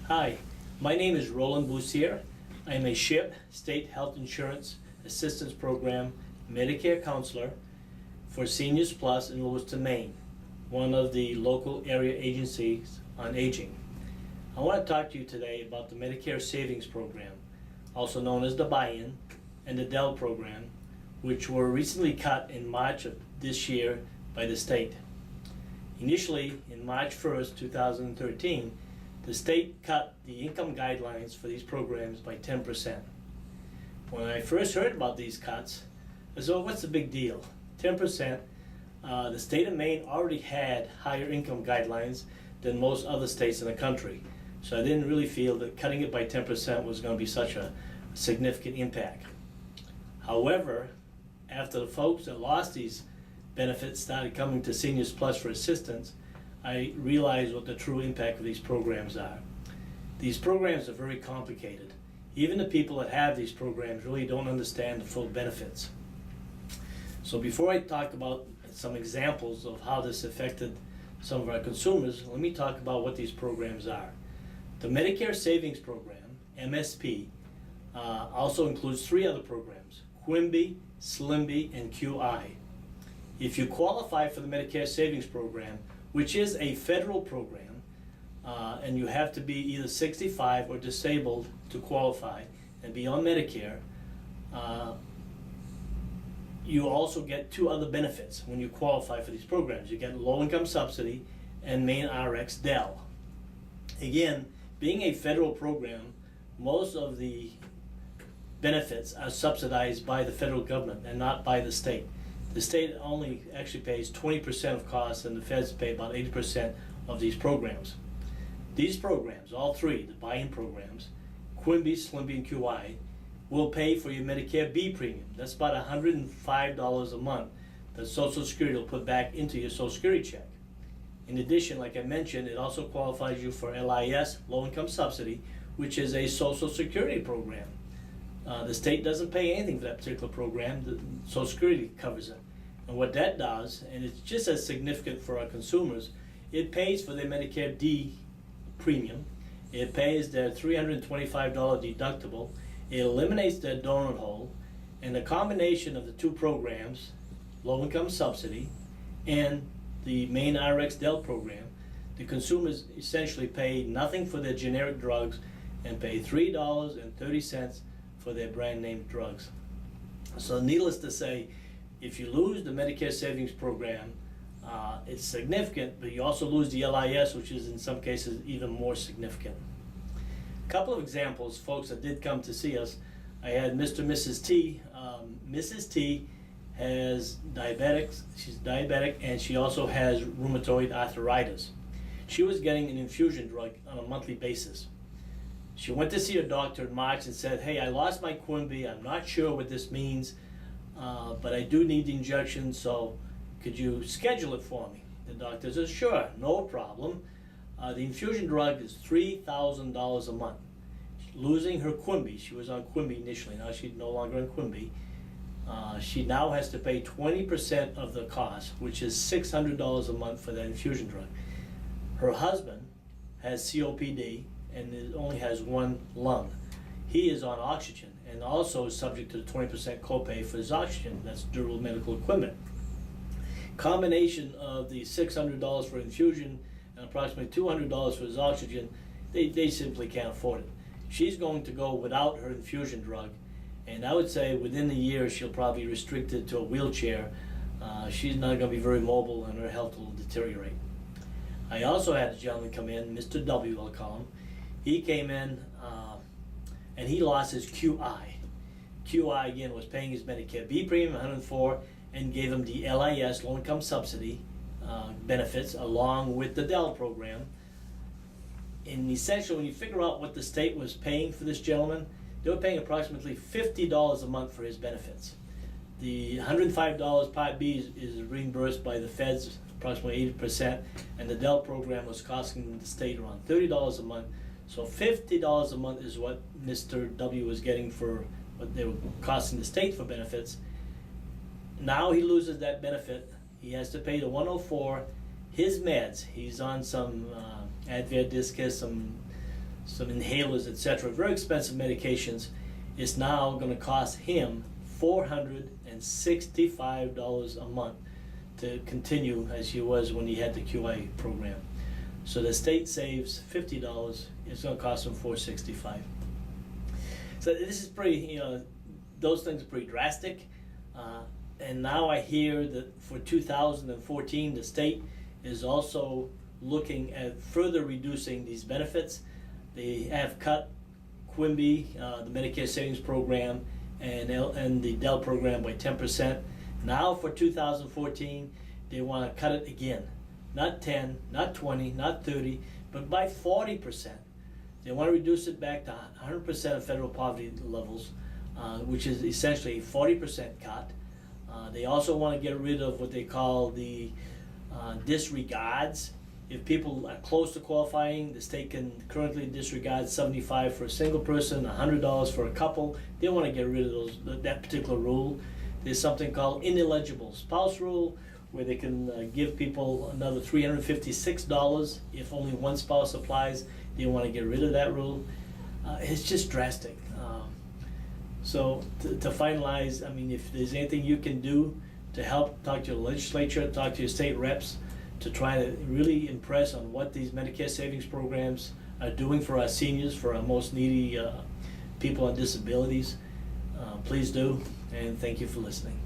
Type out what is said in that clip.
Hi, my name is Roland Boussier. I am a SHIP, State Health Insurance Assistance Program Medicare counselor for Seniors Plus in Lewiston, Maine, one of the local area agencies on aging. I want to talk to you today about the Medicare Savings Program, also known as the Buy-In, and the DEL program, which were recently cut in March of this year by the state. Initially, in March 1st, 2013, the state cut the income guidelines for these programs by 10%. When I first heard about these cuts, I said, well, what's the big deal? 10%, the state of Maine already had higher income guidelines than most other states in the country. So I didn't really feel that cutting it by 10% was going to be such a significant impact. However, after the folks that lost these benefits started coming to Seniors Plus for assistance, I realized what the true impact of these programs are. These programs are very complicated. Even the people that have these programs really don't understand the full benefits. So before I talk about some examples of how this affected some of our consumers, let me talk about what these programs are. The Medicare Savings Program, MSP, also includes three other programs: QIMBY, SLIMBY, and QI. If you qualify for the Medicare Savings Program, which is a federal program, and you have to be either 65 or disabled to qualify and be on Medicare, you also get two other benefits when you qualify for these programs. You get low-income subsidy and Maine RX DEL. Again, being a federal program, most of the benefits are subsidized by the federal government and not by the state. The state only actually pays 20% of costs, and the feds pay about 80% of these programs. These programs, all three, the buy-in programs, QIMBY, SLIMBY, and QI, will pay for your Medicare B premium. That's about $105 a month that Social Security will put back into your Social Security check. In addition, like I mentioned, it also qualifies you for LIS, low-income subsidy, which is a Social Security program. The state doesn't pay anything for that particular program. The Social Security covers it. And what that does, and it's just as significant for our consumers, it pays for their Medicare D premium. It pays their $325 deductible. It eliminates their donut hole. And the combination of the two programs, low-income subsidy and the Maine RX DEL program, the consumers essentially pay nothing for their generic drugs and pay $3.30 for their brand name drugs. So needless to say, if you lose the Medicare Savings Program, it's significant, but you also lose the LIS, which is in some cases even more significant. A couple of examples, folks that did come to see us. I had Mr. and Mrs. T. Mrs. T has diabetics. She's diabetic, and she also has rheumatoid arthritis. She was getting an infusion drug on a monthly basis. She went to see her doctor in March and said, hey, I lost my QIMBY. I'm not sure what this means, but I do need the injection, so could you schedule it for me? The doctor says, sure, no problem. The infusion drug is $3,000 a month. Losing her QIMBY, she was on QIMBY initially, now she's no longer on QIMBY. She now has to pay 20% of the cost, which is $600 a month for that infusion drug. Her husband has COPD, and it only has one lung. He is on oxygen and also is subject to the 20% copay for his oxygen. That's durable medical equipment. Combination of the $600 for infusion and approximately $200 for his oxygen, they simply can't afford it. She's going to go without her infusion drug, and I would say within the year she'll probably be restricted to a wheelchair. She's not going to be very mobile, and her health will deteriorate. I also had a gentleman come in, Mr. W, I'll call him. He came in and he lost his QI. QI, again, was paying his Medicare B premium, $104, and gave him the LIS, low-income subsidy benefits, along with the DEL program. And essentially, when you figure out what the state was paying for this gentleman, they were paying approximately $50 a month for his benefits. The $105 Part B is reimbursed by the feds, approximately 80%, and the DEL program was costing the state around $30 a month. So $50 a month is what Mr. W was getting for what they were costing the state for benefits. Now he loses that benefit. He has to pay the $104. His meds, he's on some Advair Discus, some some inhalers, etc., very expensive medications, is now going to cost him $465 a month to continue as he was when he had the QI program. So the state saves $50, it's going to cost him $465. So this is pretty, those things are pretty drastic. And now I hear that for 2014, the state is also looking at further reducing these benefits. They have cut QIMBY, the Medicare Savings Program, and the Dell program by 10%. Now for 2014, they want to cut it again. Not 10, not 20, not 30, but by 40%. They want to reduce it back to 100% of federal poverty levels, which is essentially a 40% cut. They also want to get rid of what they call the disregards. If people are close to qualifying, the state can currently disregard $75 for a single person, $100 for a couple. They want to get rid of that particular rule. There's something called ineligible spouse rule, where they can give people another $356 if only one spouse applies. They want to get rid of that rule. It's just drastic. So to finalize, I mean, if there's anything you can do to help, talk to your legislature, talk to your state reps, to try to really impress on what these Medicare savings programs are doing for our seniors, for our most needy people on disabilities, please do, and thank you for listening.